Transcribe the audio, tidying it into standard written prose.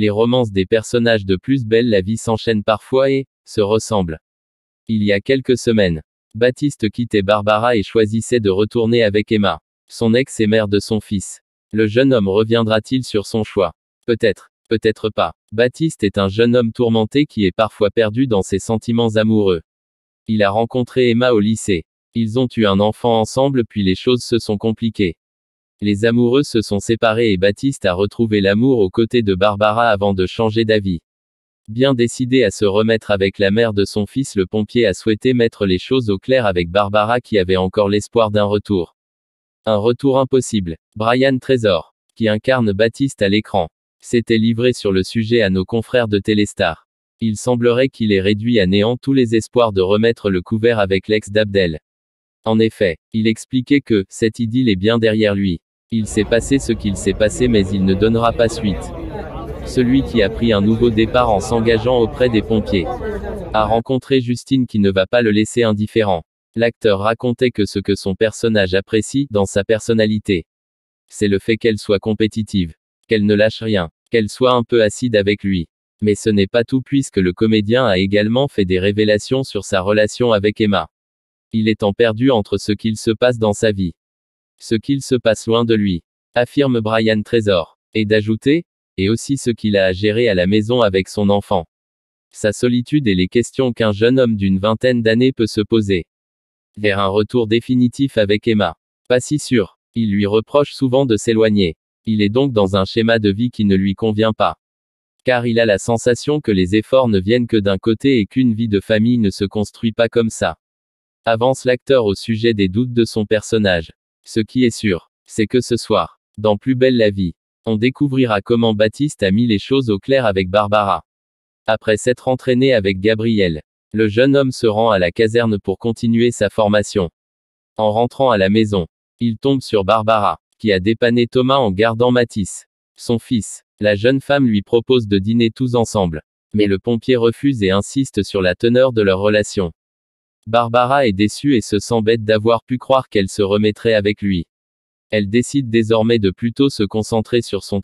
Les romances des personnages de Plus belle la vie s'enchaînent parfois et se ressemblent. Il y a quelques semaines, Baptiste quittait Barbara et choisissait de retourner avec Emma, son ex et mère de son fils. Le jeune homme reviendra-t-il sur son choix? Peut-être, peut-être pas. Baptiste est un jeune homme tourmenté qui est parfois perdu dans ses sentiments amoureux. Il a rencontré Emma au lycée. Ils ont eu un enfant ensemble puis les choses se sont compliquées. Les amoureux se sont séparés et Baptiste a retrouvé l'amour aux côtés de Barbara avant de changer d'avis. Bien décidé à se remettre avec la mère de son fils, le pompier a souhaité mettre les choses au clair avec Barbara qui avait encore l'espoir d'un retour. Un retour impossible. Brian Trésor, qui incarne Baptiste à l'écran, s'était livré sur le sujet à nos confrères de Téléstar. Il semblerait qu'il ait réduit à néant tous les espoirs de remettre le couvert avec l'ex d'Abdel. En effet, il expliquait que cette idylle est bien derrière lui. Il s'est passé ce qu'il s'est passé mais il ne donnera pas suite. Celui qui a pris un nouveau départ en s'engageant auprès des pompiers a rencontré Justine qui ne va pas le laisser indifférent. L'acteur racontait que ce que son personnage apprécie dans sa personnalité, c'est le fait qu'elle soit compétitive, qu'elle ne lâche rien, qu'elle soit un peu acide avec lui. Mais ce n'est pas tout puisque le comédien a également fait des révélations sur sa relation avec Emma. Il est en perdu entre ce qu'il se passe dans sa vie, ce qu'il se passe loin de lui, affirme Brian Trésor, et d'ajouter, et aussi ce qu'il a à gérer à la maison avec son enfant. Sa solitude et les questions qu'un jeune homme d'une vingtaine d'années peut se poser. Vers un retour définitif avec Emma. Pas si sûr. Il lui reproche souvent de s'éloigner. Il est donc dans un schéma de vie qui ne lui convient pas. Car il a la sensation que les efforts ne viennent que d'un côté et qu'une vie de famille ne se construit pas comme ça. Avance l'acteur au sujet des doutes de son personnage. Ce qui est sûr, c'est que ce soir, dans Plus belle la vie, on découvrira comment Baptiste a mis les choses au clair avec Barbara. Après s'être entraîné avec Gabriel, le jeune homme se rend à la caserne pour continuer sa formation. En rentrant à la maison, il tombe sur Barbara, qui a dépanné Thomas en gardant Mathis, son fils. La jeune femme lui propose de dîner tous ensemble. Mais le pompier refuse et insiste sur la teneur de leur relation. Barbara est déçue et se sent bête d'avoir pu croire qu'elle se remettrait avec lui. Elle décide désormais de plutôt se concentrer sur son